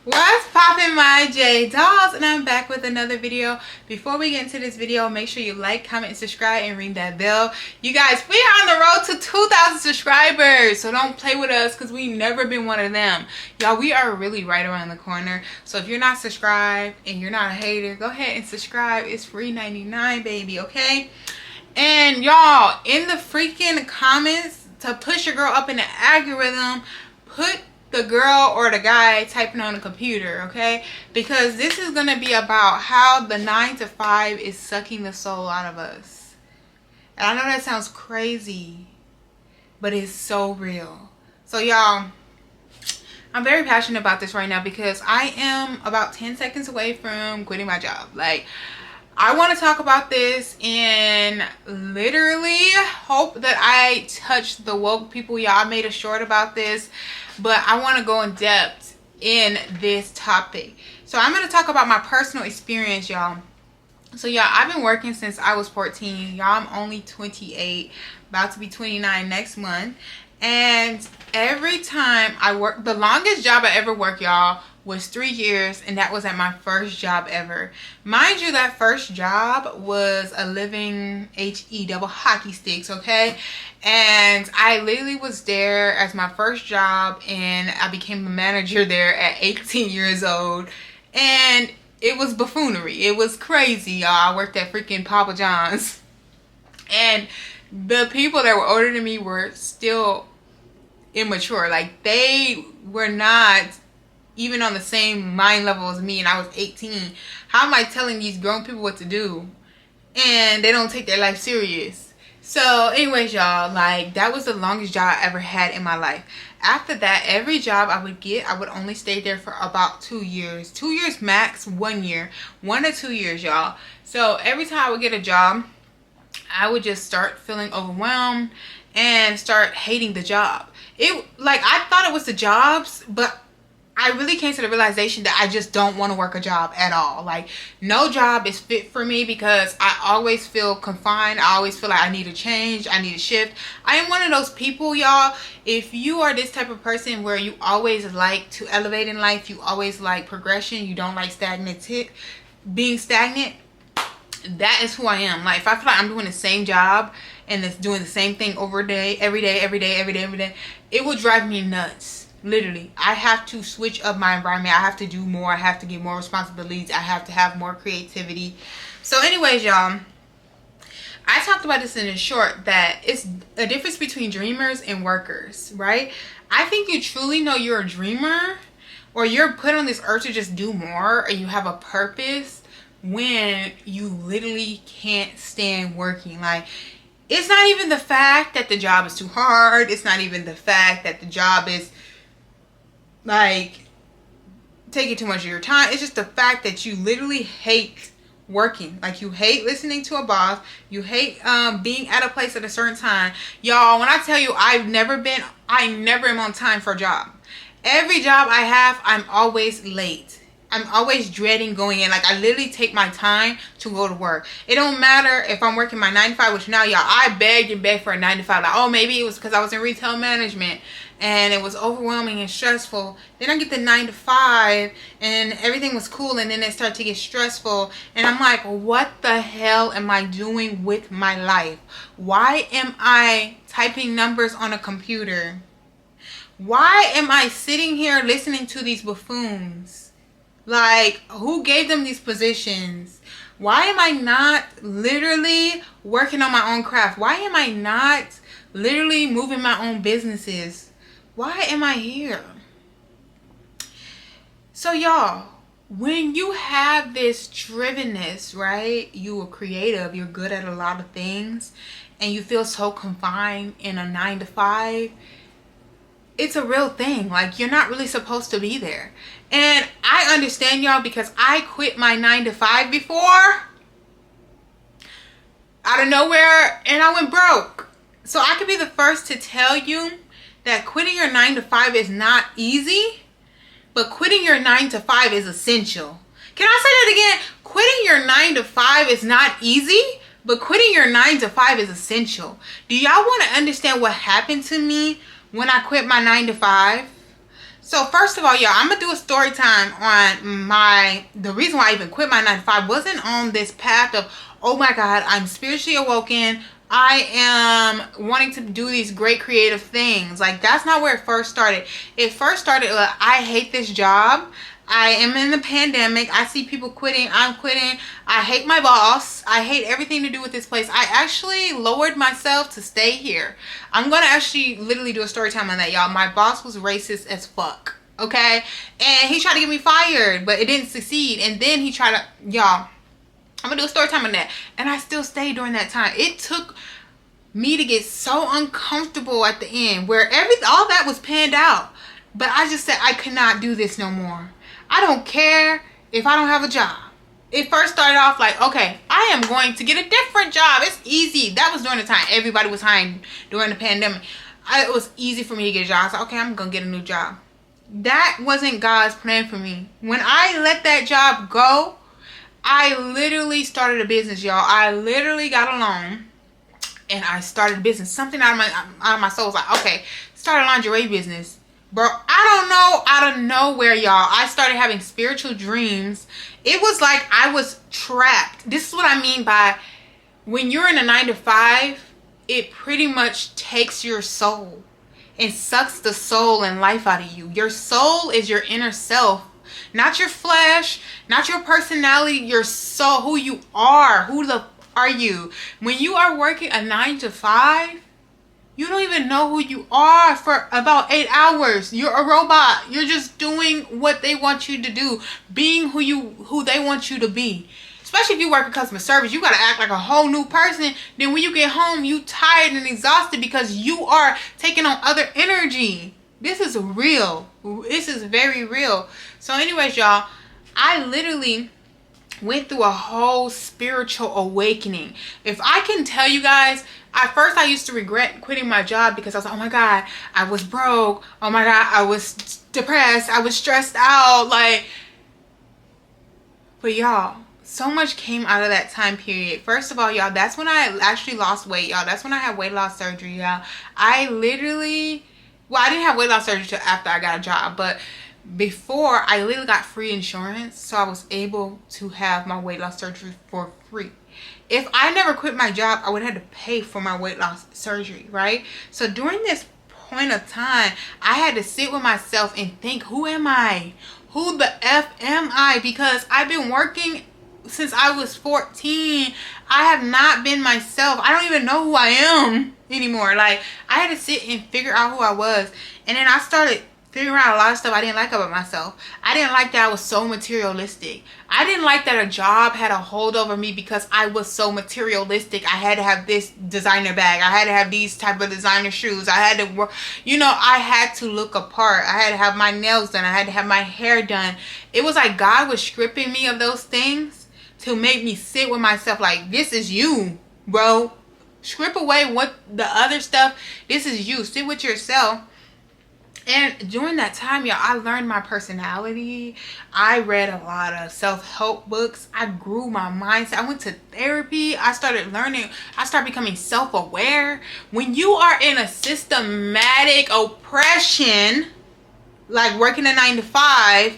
What's poppin', my J dolls? And I'm back with another video. Before we get into this video, make sure you like, comment, and subscribe, and ring that bell. You guys, we are on the road to 2,000 subscribers, so don't play with us because we've never been one of them. Y'all, we are really right around the corner. So if you're not subscribed and you're not a hater, go ahead and subscribe. It's free 99, baby, okay? And y'all, in the freaking comments, to push your girl up in the algorithm, put the girl or the guy typing on the computer, okay? Because this is gonna be about how the 9 to 5 is sucking the soul out of us. And I know that sounds crazy, but it's so real. So y'all, I'm very passionate about this right now because I am about 10 seconds away from quitting my job. Like, I want to talk about this and literally hope that I touch the woke people. Y'all, I made a short about this, but I want to go in depth in this topic. So I'm going to talk about my personal experience, y'all. So y'all, I've been working since I was 14. Y'all, I'm only 28, about to be 29 next month. And every time I work, the longest job I ever worked, y'all, was 3 years, and that was at my first job ever. Mind you, that first job was a living HE double hockey sticks, okay? And I literally was there as my first job, and I became a manager there at 18 years old. And it was buffoonery. It was crazy, y'all. I worked at freaking Papa John's. And the people that were older than me were still immature. Like, they were not even on the same mind level as me, and I was 18. How am I telling these grown people what to do and they don't take their life serious? So anyways, y'all, like, that was the longest job I ever had in my life. After that, every job I would get, I would only stay there for about 2 years. 2 years max, 1 year. 1 to 2 years, y'all. So every time I would get a job, I would just start feeling overwhelmed and start hating the job. I thought it was the jobs, but I really came to the realization that I just don't want to work a job at all. Like, no job is fit for me because I always feel confined. I always feel like I need a change. I need a shift. I am one of those people, y'all. If you are this type of person where you always like to elevate in life, you always like progression, you don't like being stagnant, that is who I am. Like, if I feel like I'm doing the same job and it's doing the same thing every day, it will drive me nuts. Literally, I have to switch up my environment. I have to do more. I have to get more responsibilities. I have to have more creativity. So anyways, y'all, I talked about this in a short, that it's a difference between dreamers and workers, right? I think you truly know you're a dreamer, or you're put on this earth to just do more, or you have a purpose, when you literally can't stand working. Like, it's not even the fact that the job is too hard. It's not even the fact that the job is like taking too much of your time. It's just the fact that you literally hate working. Like, you hate listening to a boss. You hate being at a place at a certain time. Y'all, when I tell you I never am on time for a job. Every job I have, I'm always late. I'm always dreading going in. Like, I literally take my time to go to work. It don't matter if I'm working my 9 to 5, which now, y'all, I begged and begged for a 9 to 5. Like, oh, maybe it was because I was in retail management and it was overwhelming and stressful. Then I get the 9 to 5 and everything was cool, and then it started to get stressful. And I'm like, what the hell am I doing with my life? Why am I typing numbers on a computer? Why am I sitting here listening to these buffoons? Like, who gave them these positions? Why am I not literally working on my own craft? Why am I not literally moving my own businesses? Why am I here? So y'all, when you have this drivenness, right? You are creative, you're good at a lot of things, and you feel so confined in a 9 to 5, it's a real thing. Like, you're not really supposed to be there. And I understand, y'all, because I quit my 9 to 5 before out of nowhere, and I went broke. So I could be the first to tell you that quitting your 9 to 5 is not easy, but quitting your 9 to 5 is essential. Can I say that again? Quitting your 9 to 5 is not easy, but quitting your 9 to 5 is essential. Do y'all want to understand what happened to me when I quit my 9 to 5? So first of all, y'all, I'm gonna do a story time on the reason why I even quit my 9 to 5. Wasn't on this path of, oh my God, I'm spiritually awoken, I am wanting to do these great creative things. Like, that's not where it first started. It first started, I hate this job. I am in the pandemic. I see people quitting. I'm quitting. I hate my boss. I hate everything to do with this place. I actually lowered myself to stay here. I'm going to actually literally do a story time on that, y'all. My boss was racist as fuck. Okay? And he tried to get me fired, but it didn't succeed. And then he tried to, y'all, I'm going to do a story time on that. And I still stayed during that time. It took me to get so uncomfortable at the end where all that was panned out. But I just said I could not do this no more. I don't care if I don't have a job. It first started off like, okay, I am going to get a different job. It's easy. That was during the time everybody was hiring during the pandemic. It was easy for me to get a job. I was like, okay, I'm going to get a new job. That wasn't God's plan for me. When I let that job go, I literally started a business, y'all. I literally got a loan and I started a business. Something out of my soul was like, okay, start a lingerie business. Bro, I don't know, out of nowhere, y'all, I started having spiritual dreams. It was like I was trapped. This is what I mean by when you're in a 9 to 5, it pretty much takes your soul and sucks the soul and life out of you. Your soul is your inner self, not your flesh, not your personality, your soul, who you are. Who the are you? When you are working a 9 to 5, you don't even know who you are for about 8 hours. You're a robot. You're just doing what they want you to do. Being who they want you to be. Especially if you work in customer service, you got to act like a whole new person. Then when you get home, you tired and exhausted because you are taking on other energy. This is real. This is very real. So anyways, y'all, I literally went through a whole spiritual awakening. If I can tell you guys, at first I used to regret quitting my job because I was like, oh my God, I was broke. Oh my God, I was depressed. I was stressed out. Like, but y'all, so much came out of that time period. First of all, y'all, that's when I actually lost weight, y'all. That's when I had weight loss surgery, y'all. I literally, well, I didn't have weight loss surgery until after I got a job, but before, I literally got free insurance, so I was able to have my weight loss surgery for free. If I never quit my job, I would have had to pay for my weight loss surgery, right? So during this point of time, I had to sit with myself and think, who am I? Who the F am I? Because I've been working since I was 14. I have not been myself. I don't even know who I am anymore. Like, I had to sit and figure out who I was. And then I started figuring out a lot of stuff I didn't like about myself. I didn't like that I was so materialistic. I didn't like that a job had a hold over me because I was so materialistic. I had to have this designer bag. I had to have these type of designer shoes. I had to work, you know, I had to look apart. I had to have my nails done. I had to have my hair done. It was like God was stripping me of those things to make me sit with myself like, this is you, bro. Strip away what the other stuff. This is you. Sit with yourself. And during that time, y'all, I learned my personality. I read a lot of self-help books. I grew my mindset. I went to therapy. I started learning. I started becoming self-aware. When you are in a systematic oppression, like working a 9 to 5,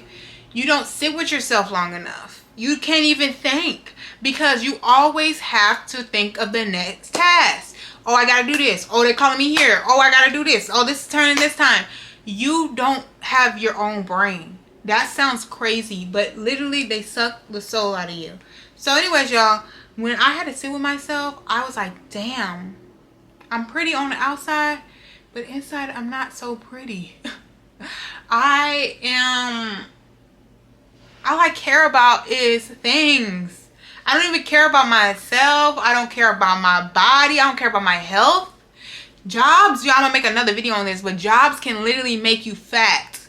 you don't sit with yourself long enough. You can't even think because you always have to think of the next task. Oh, I got to do this. Oh, they're calling me here. Oh, I got to do this. Oh, this is turning this time. You don't have your own brain. That sounds crazy, but literally they suck the soul out of you. So anyways, y'all, when I had to sit with myself, I was like, damn, I'm pretty on the outside, but inside I'm not so pretty. All I care about is things. I don't even care about myself. I don't care about my body. I don't care about my health. Jobs, y'all, I'm gonna make another video on this, but jobs can literally make you fat.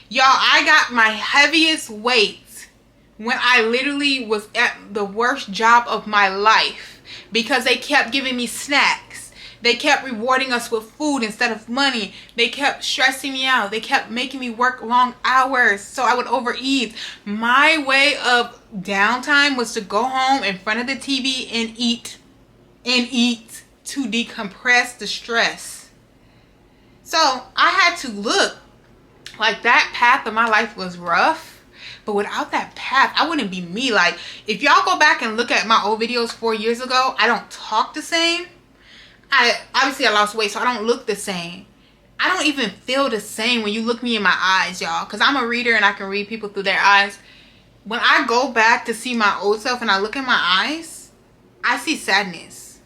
Y'all, I got my heaviest weight when I literally was at the worst job of my life because they kept giving me snacks. They kept rewarding us with food instead of money. They kept stressing me out. They kept making me work long hours so I would overeat. My way of downtime was to go home in front of the TV and eat to decompress the stress. So I had to look Like, that path of my life was rough, but without that path, I wouldn't be me. Like, if y'all go back and look at my old videos 4 years ago, I don't talk the same. Obviously I lost weight, so I don't look the same. I don't even feel the same when you look me in my eyes, y'all, because I'm a reader and I can read people through their eyes. When I go back to see my old self and I look in my eyes, I see sadness.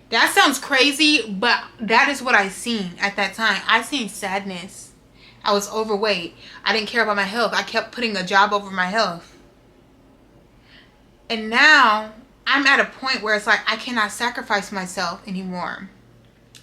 That sounds crazy, but that is what I seen at that time. I seen sadness. I was overweight. I didn't care about my health. I kept putting a job over my health. And now I'm at a point where it's like I cannot sacrifice myself anymore.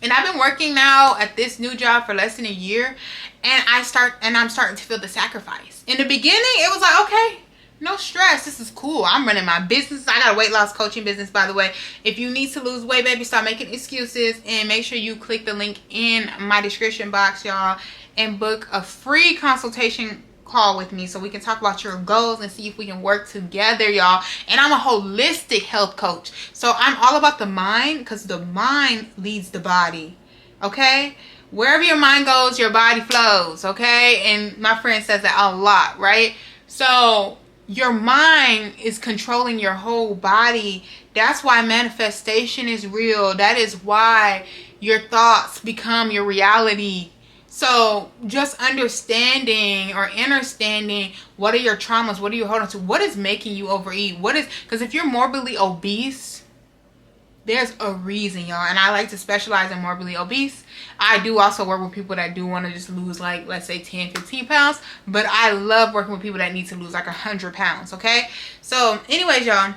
And I've been working now at this new job for less than a year, and I'm starting to feel the sacrifice. In the beginning, it was like, okay, no stress. This is cool. I'm running my business. I got a weight loss coaching business, by the way. If you need to lose weight, baby, stop making excuses, and make sure you click the link in my description box, y'all, and book a free consultation call with me so we can talk about your goals and see if we can work together, y'all. And I'm a holistic health coach, so I'm all about the mind, because the mind leads the body. Okay, wherever your mind goes, your body flows. Okay, and my friend says that a lot, right? So your mind is controlling your whole body. That's why manifestation is real. That is why your thoughts become your reality. So just understanding or understanding what are your traumas, what are you holding to, what is making you overeat, because if you're morbidly obese, there's a reason, y'all. And I like to specialize in morbidly obese. I do also work with people that do want to just lose, like, let's say 10, 15 pounds. But I love working with people that need to lose like 100 pounds, okay? So anyways, y'all,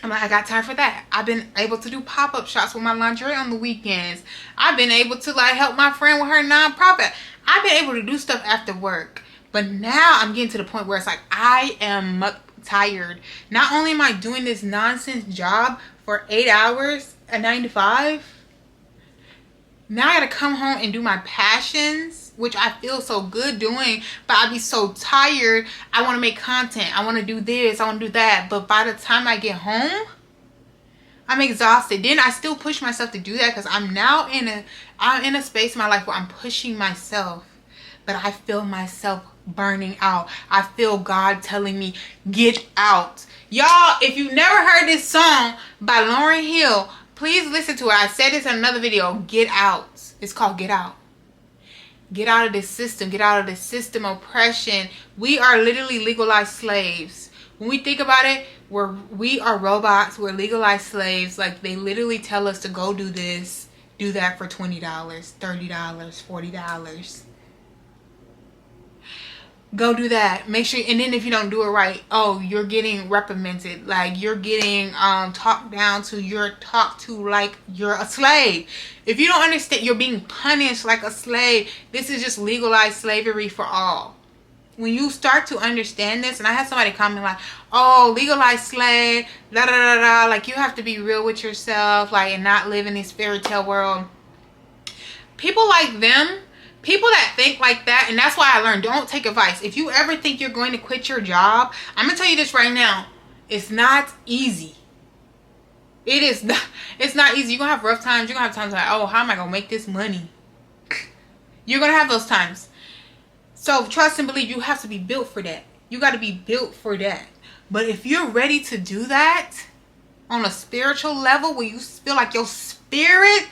I'm like, I got time for that. I've been able to do pop-up shops with my lingerie on the weekends. I've been able to, like, help my friend with her nonprofit. I've been able to do stuff after work. But now I'm getting to the point where it's like I am tired. Not only am I doing this nonsense job for 8 hours, a 9 to 5, now I gotta come home and do my passions, which I feel so good doing, but I be so tired. I want to make content. I want to do this. I want to do that. But by the time I get home, I'm exhausted. Then I still push myself to do that because I'm now I'm in a space in my life where I'm pushing myself, but I feel myself burning out. I feel God telling me, get out. Y'all, if you never heard this song by Lauryn Hill, please listen to it. I said this in another video. Get out. It's called Get Out. Get out of this system. Get out of this system oppression. We are literally legalized slaves. When we think about it, we are robots. We're legalized slaves. Like, they literally tell us to go do this, do that for $20, $30, $40. Go do that. Make sure, and then if you don't do it right, oh, you're getting reprimanded. Like, you're getting talked down to. You're talked to like you're a slave. If you don't understand, you're being punished like a slave. This is just legalized slavery for all. When you start to understand this, and I had somebody comment like, oh, legalized slave, da da da da, like, you have to be real with yourself, like, and not live in this fairy tale world. People like them, people that think like that, and that's why I learned, don't take advice. If you ever think you're going to quit your job, I'm going to tell you this right now. It's not easy. It is not, it's not easy. You're going to have rough times. You're going to have times like, oh, how am I going to make this money? You're going to have those times. So trust and believe, you have to be built for that. You got to be built for that. But if you're ready to do that on a spiritual level, where you feel like your spirit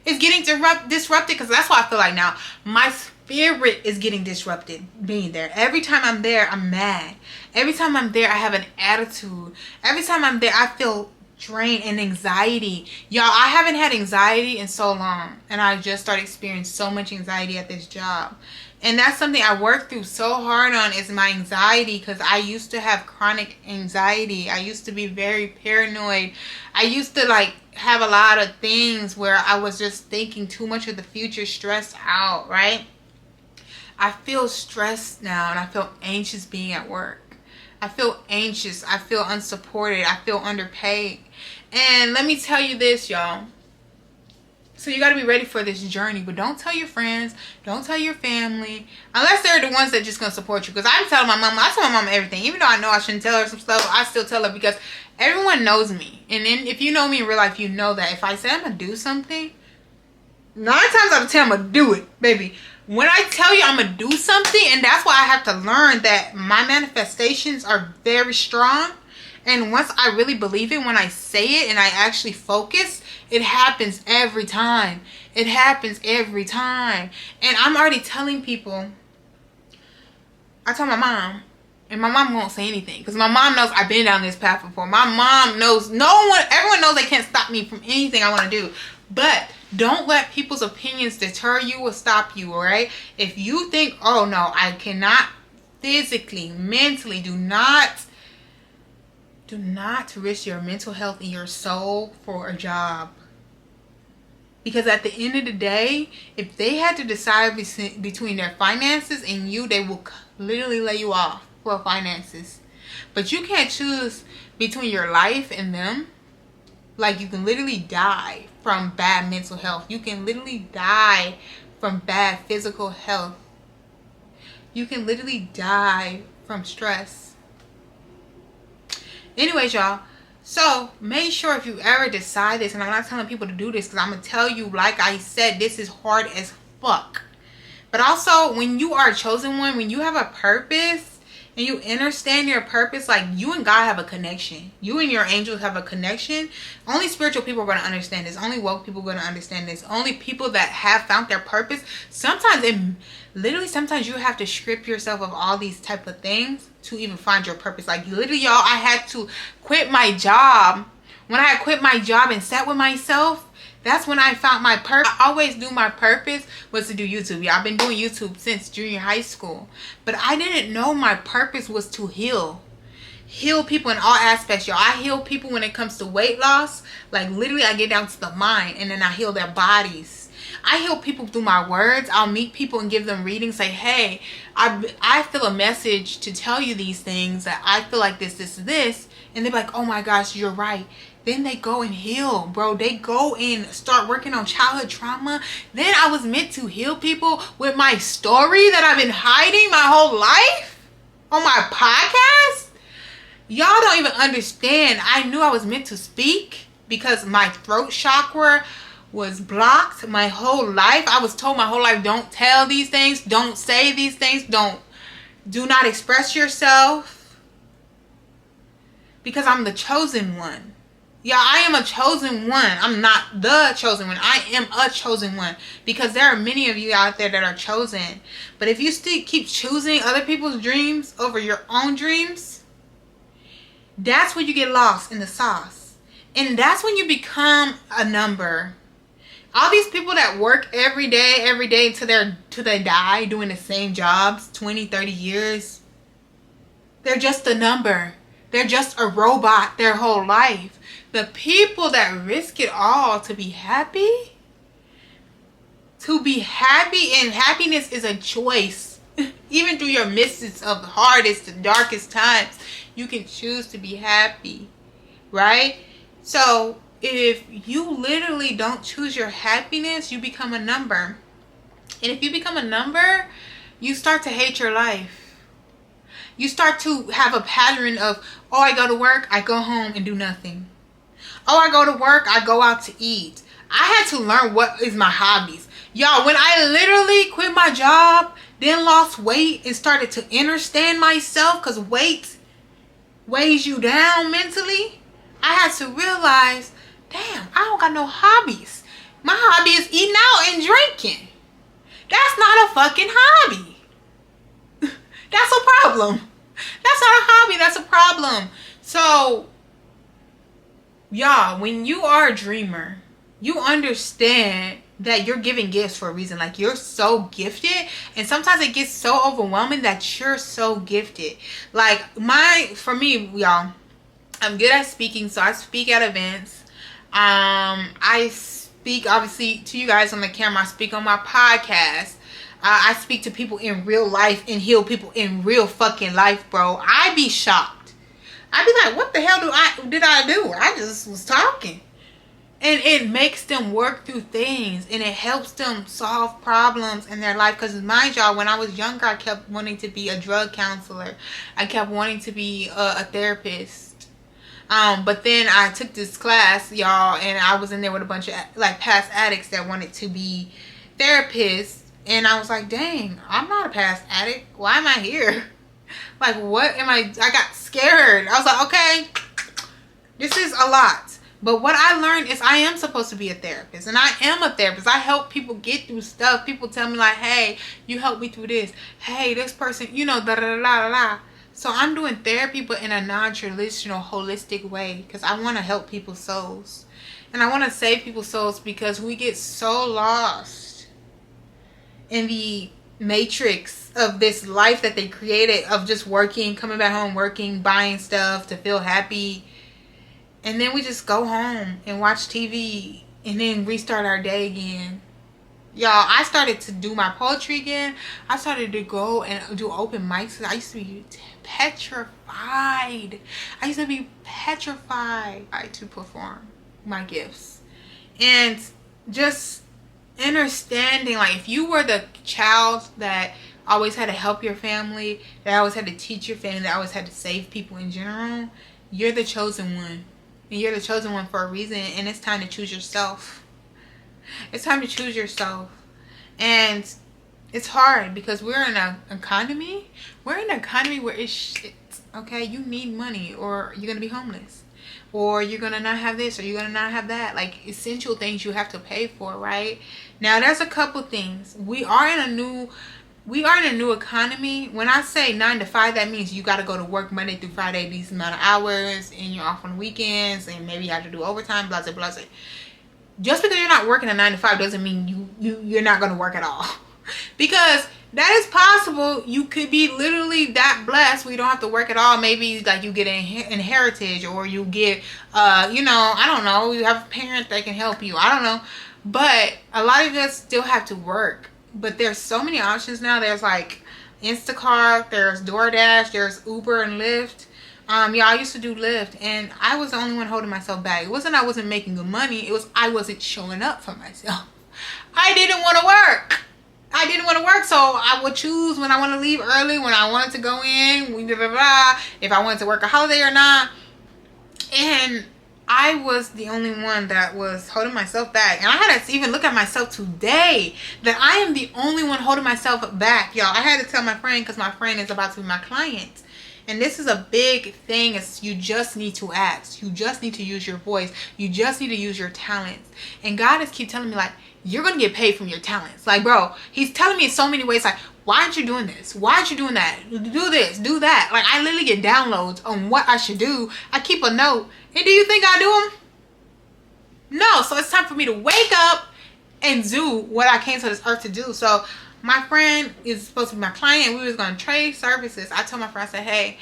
is getting disrupted, because that's what I feel like now. My spirit is getting disrupted being there. Every time I'm there, I'm mad. Every time I'm there, I have an attitude. Every time I'm there, I feel drained and anxiety. Y'all, I haven't had anxiety in so long, and I just started experiencing so much anxiety at this job. And that's something I worked through so hard on, is my anxiety, because I used to have chronic anxiety. I used to be very paranoid. I used to, like, have a lot of things where I was just thinking too much of the future, stressed out, right? I feel stressed now, and I feel anxious being at work. I feel anxious. I feel unsupported. I feel underpaid. And let me tell you this, y'all. So you got to be ready for this journey. But don't tell your friends. Don't tell your family. Unless they're the ones that just going to support you. Because I'm telling my mom. I tell my mom everything. Even though I know I shouldn't tell her some stuff, I still tell her, because everyone knows me. And then if you know me in real life, you know that if I say I'm going to do something, 9 times out of 10 I'm going to do it, baby. When I tell you I'm going to do something, and that's why I have to learn that my manifestations are very strong. And once I really believe it, when I say it and I actually focus, it happens every time. It happens every time. And I'm already telling people. I told my mom, and my mom won't say anything because my mom knows I've been down this path before. My mom knows, everyone knows they can't stop me from anything I want to do. But don't let people's opinions deter you or stop you, all right? If you think, oh no, I cannot physically, mentally, do not risk your mental health and your soul for a job. Because at the end of the day, if they had to decide between their finances and you, they will literally lay you off for finances. But you can't choose between your life and them. Like, you can literally die from bad mental health. You can literally die from bad physical health. You can literally die from stress. Anyways, y'all. So, make sure if you ever decide this, and I'm not telling people to do this because I'm going to tell you, like I said, this is hard as fuck. But also, when you are a chosen one, when you have a purpose, and you understand your purpose, like, you and God have a connection. You and your angels have a connection. Only spiritual people are going to understand this. Only woke people are going to understand this. Only people that have found their purpose. Sometimes you have to strip yourself of all these type of things to even find your purpose. Like, literally, y'all, I had to quit my job. When I had quit my job and sat with myself, that's when I found my purpose. I always knew my purpose was to do YouTube. Yeah, I've been doing YouTube since junior high school. But I didn't know my purpose was to heal. Heal people in all aspects, y'all. I heal people when it comes to weight loss. Like, literally, I get down to the mind and then I heal their bodies. I heal people through my words. I'll meet people and give them readings. Say, hey, I feel a message to tell you these things. That I feel like this. And they're like, oh my gosh, you're right. Then they go and heal, bro. They go and start working on childhood trauma. Then I was meant to heal people with my story that I've been hiding my whole life on my podcast. Y'all don't even understand. I knew I was meant to speak because my throat chakra was blocked my whole life. I was told my whole life, don't tell these things, don't say these things, do not express yourself, because I'm the chosen one. Yeah, I am a chosen one. I'm not the chosen one. I am a chosen one, because there are many of you out there that are chosen. But if you still keep choosing other people's dreams over your own dreams, that's when you get lost in the sauce. And that's when you become a number. All these people that work every day till they die doing the same jobs 20, 30 years. They're just a number. They're just a robot their whole life. The people that risk it all to be happy. And happiness is a choice. Even through your midst of the hardest and darkest times, you can choose to be happy. Right? So, if you literally don't choose your happiness, you become a number. And if you become a number, you start to hate your life. You start to have a pattern of, oh, I go to work, I go home and do nothing. Oh, I go to work, I go out to eat. I had to learn what is my hobbies. Y'all, when I literally quit my job, then lost weight and started to understand myself, because weight weighs you down mentally, I had to realize, damn, I don't got no hobbies. My hobby is eating out and drinking. That's not a fucking hobby. That's a problem. That's not a hobby. That's a problem. So, y'all, when you are a dreamer, you understand that you're giving gifts for a reason. Like, you're so gifted. And sometimes it gets so overwhelming that you're so gifted. Like, for me, y'all, I'm good at speaking. So I speak at events. I speak, obviously, to you guys on the camera. I speak on my podcast. I speak to people in real life and heal people in real fucking life, bro. I be shocked. I be like, what the hell did I do? I just was talking. And it makes them work through things. And it helps them solve problems in their life. Because mind y'all, when I was younger, I kept wanting to be a drug counselor. I kept wanting to be a therapist. But then I took this class, y'all, and I was in there with a bunch of like past addicts that wanted to be therapists. And I was like, dang, I'm not a past addict. Why am I here? Like, what am I got scared. I was like, okay, this is a lot. But what I learned is I am supposed to be a therapist. And I am a therapist. I help people get through stuff. People tell me like, hey, you helped me through this. Hey, this person, you know, da da da da da. So I'm doing therapy, but in a non-traditional, holistic way. Because I want to help people's souls. And I want to save people's souls because we get so lost in the matrix of this life that they created of just working, coming back home, working, buying stuff to feel happy. And then we just go home and watch TV and then restart our day again. Y'all, I started to do my poetry again. I started to go and do open mics. I used to be petrified. I used to be petrified to perform my gifts. And just understanding, like, if you were the child that always had to help your family, that always had to teach your family, that always had to save people in general, you're the chosen one. And you're the chosen one for a reason. And it's time to choose yourself. It's time to choose yourself. And it's hard because we're in an economy. We're in an economy where it's shit. Okay, you need money or you're going to be homeless. Or you're going to not have this or you're going to not have that. Like, essential things you have to pay for, right? Now, there's a couple things. We are in a new economy. When I say 9 to 5, that means you got to go to work Monday through Friday, these amount of hours, and you're off on weekends, and maybe you have to do overtime, blah, blah, blah. Just because you're not working a 9 to 5 doesn't mean you're not going to work at all. Because that is possible. You could be literally that blessed where you don't have to work at all. Maybe like you get an heritage, or you get, you know, I don't know, you have a parent that can help you. I don't know. But a lot of us still have to work. But there's so many options now. There's like Instacart, there's DoorDash, there's Uber and Lyft. Yeah, I used to do Lyft, and I was the only one holding myself back. It wasn't I wasn't making good money. It was I wasn't showing up for myself. I didn't want to work. I didn't want to work, so I would choose when I want to leave early, when I wanted to go in, blah, blah, blah, if I wanted to work a holiday or not. And I was the only one that was holding myself back. And I had to even look at myself today that I am the only one holding myself back, y'all. I had to tell my friend, because my friend is about to be my client. And this is a big thing, is you just need to ask. You just need to use your voice. You just need to use your talents. And God is keep telling me, like, you're going to get paid from your talents. Like, bro, he's telling me in so many ways, like, why aren't you doing this? Why aren't you doing that? Do this, do that. Like, I literally get downloads on what I should do. I keep a note. And do you think I do them? No. So it's time for me to wake up and do what I came to this earth to do. So my friend is supposed to be my client. We was going to trade services. I told my friend, I said, hey,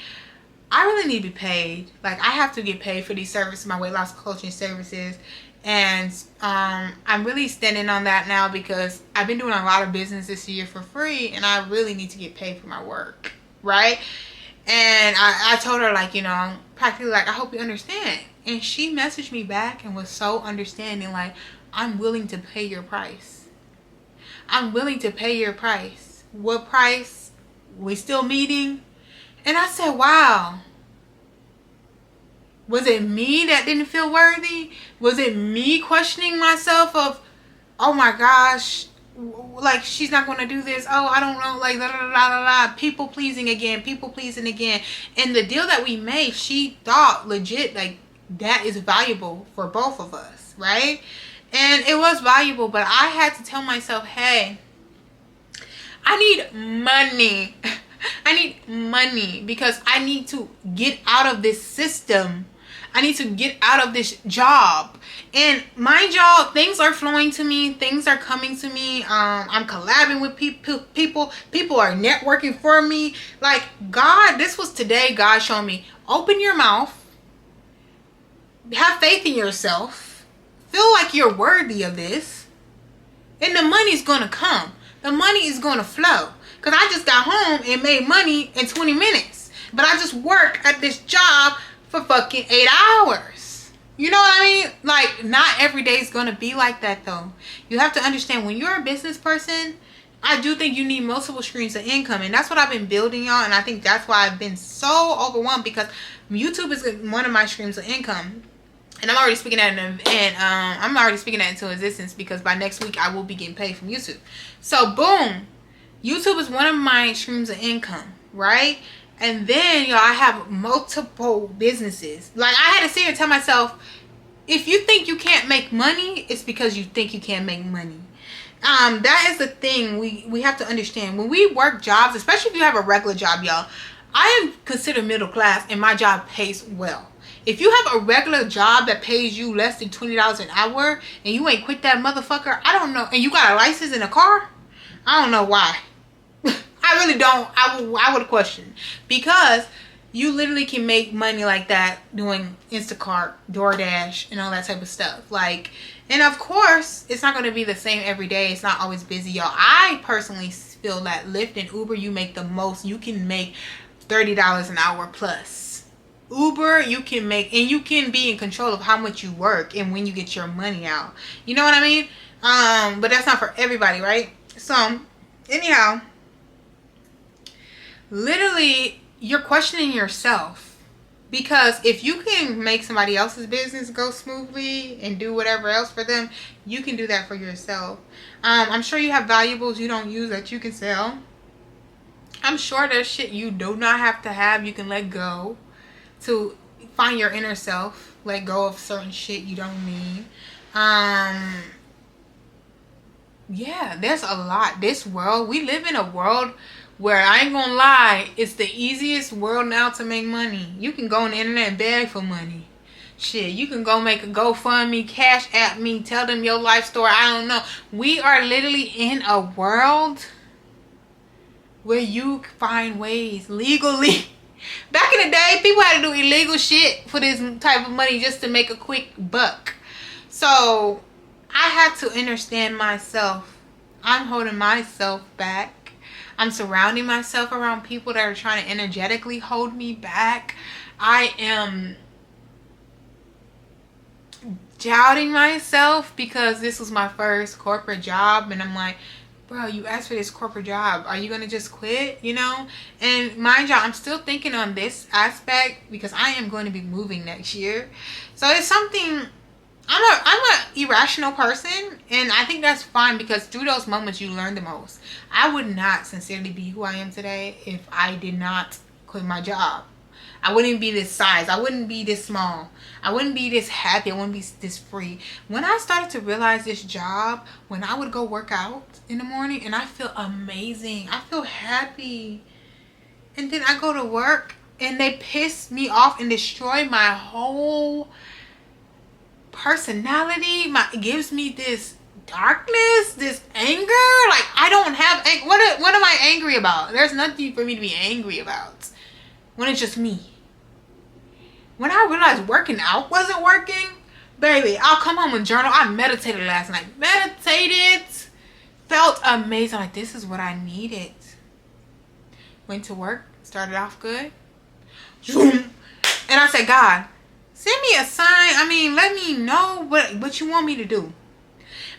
I really need to be paid. Like, I have to get paid for these services, my weight loss coaching services. And I'm really standing on that now because I've been doing a lot of business this year for free, and I really need to get paid for my work, right? And I told her, like, you know, practically, like, I hope you understand. And she messaged me back and was so understanding, like, I'm willing to pay your price. I'm willing to pay your price. What price? We still meeting? And I said, wow. Was it me that didn't feel worthy? Was it me questioning myself of, oh my gosh, like, she's not going to do this. Oh, I don't know, like, la la la la. People pleasing again, people pleasing again. And the deal that we made, she thought legit, like, that is valuable for both of us, right? And it was valuable, but I had to tell myself, hey, I need money. I need money because I need to get out of this system. I need to get out of this job. And mind y'all, things are flowing to me. Things are coming to me. I'm collabing with people. People are networking for me. Like, God, this was today. God showed me, open your mouth. Have faith in yourself. Feel like you're worthy of this. And the money's going to come. The money is going to flow. Because I just got home and made money in 20 minutes. But I just work at this job for fucking 8 hours. You know what I mean? Like, not every day is going to be like that, though. You have to understand, when you're a business person, I do think you need multiple streams of income. And that's what I've been building on. And I think that's why I've been so overwhelmed, because YouTube is one of my streams of income. And I'm already speaking that I'm already speaking that into existence, because by next week I will be getting paid from YouTube. So boom, YouTube is one of my streams of income, right? And then, y'all, I have multiple businesses. Like, I had to sit here and tell myself, if you think you can't make money, it's because you think you can't make money. That is the thing we have to understand. When we work jobs, especially if you have a regular job, y'all, I am considered middle class and my job pays well. If you have a regular job that pays you less than $20 an hour and you ain't quit that motherfucker, I don't know, and you got a license in a car, I don't know why. I really don't. I would question, because you literally can make money like that doing Instacart, DoorDash, and all that type of stuff. Like, and of course, it's not going to be the same every day. It's not always busy, y'all. I personally feel that Lyft and Uber, you make the most. You can make $30 an hour plus. Uber, you can make, and you can be in control of how much you work and when you get your money out. You know what I mean? But that's not for everybody, right? So, anyhow, literally, you're questioning yourself, because if you can make somebody else's business go smoothly and do whatever else for them, you can do that for yourself. I'm sure you have valuables you don't use that you can sell. I'm sure there's shit you do not have to have, you can let go to find your inner self. Let go of certain shit you don't need. Yeah, there's a lot. This world, we live in a world where, I ain't gonna lie, it's the easiest world now to make money. You can go on the internet and beg for money. Shit, you can go make a GoFundMe, Cash App me, tell them your life story. I don't know. We are literally in a world where you find ways legally. Back in the day, people had to do illegal shit for this type of money just to make a quick buck. So I had to understand myself. I'm holding myself back. I'm surrounding myself around people that are trying to energetically hold me back. I am doubting myself because this was my first corporate job, and I'm like, bro, you asked for this corporate job. Are you gonna just quit? You know? And mind you, I'm still thinking on this aspect because I am going to be moving next year. So it's something. I'm a irrational person, and I think that's fine, because through those moments you learn the most. I would not sincerely be who I am today if I did not quit my job. I wouldn't be this size. I wouldn't be this small. I wouldn't be this happy. I wouldn't be this free. When I started to realize this job, when I would go work out in the morning and I feel amazing, I feel happy, and then I go to work and they piss me off and destroy my whole personality, it gives me this darkness, this anger. Like, I don't have what am I angry about? There's nothing for me to be angry about when it's just me. When I realized working out wasn't working, baby, I'll come home and journal. I meditated last night. Felt amazing. Like, this is what I needed. Went to work, started off good. And I said, God, send me a sign. I mean, let me know what you want me to do.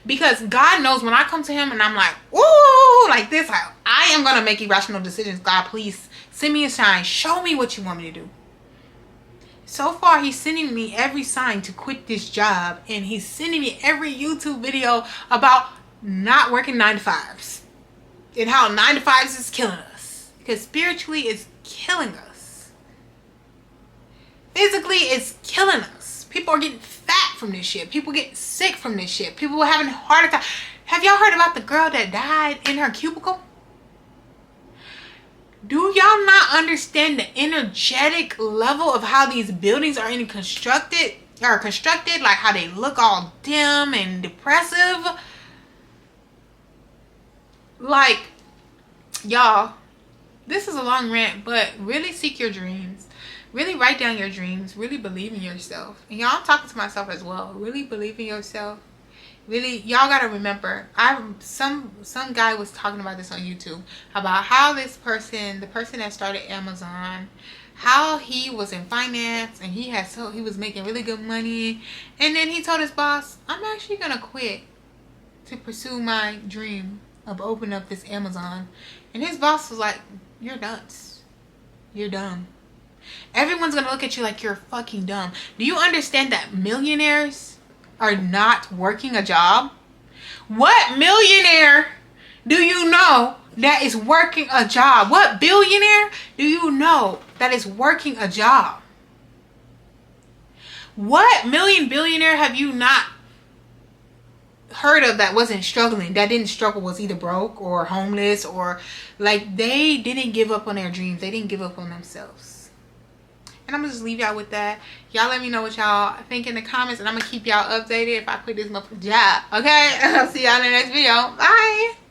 Because God knows when I come to him and I'm like, ooh, like this, I am going to make irrational decisions. God, please send me a sign. Show me what you want me to do. So far, he's sending me every sign to quit this job. And he's sending me every YouTube video about not working 9 to 5s. And how 9 to 5s is killing us. Because spiritually, it's killing us. Physically, it's killing us. People are getting fat from this shit. People get sick from this shit. People are having heart attacks. Have y'all heard about the girl that died in her cubicle? Do y'all not understand the energetic level of how these buildings are constructed? Like how they look all dim and depressive. Like, y'all, this is a long rant, but really seek your dreams. Really write down your dreams. Really believe in yourself. And y'all, I'm talking to myself as well. Really believe in yourself. Really, y'all gotta remember, some guy was talking about this on YouTube about how this person, the person that started Amazon, how he was in finance and he was making really good money, and then he told his boss, I'm actually gonna quit to pursue my dream of opening up this Amazon. And his boss was like, you're nuts, you're dumb. Everyone's gonna look at you like you're fucking dumb. Do you understand that millionaires are not working a job? What millionaire do you know that is working a job? What billionaire do you know that is working a job? What billionaire have you not heard of that wasn't struggling, that didn't struggle, was either broke or homeless, or like they didn't give up on their dreams, they didn't give up on themselves? And I'm gonna just leave y'all with that. Y'all let me know what y'all think in the comments, and I'm gonna keep y'all updated if I quit this motherfucking job. Okay, I'll see y'all in the next video. Bye.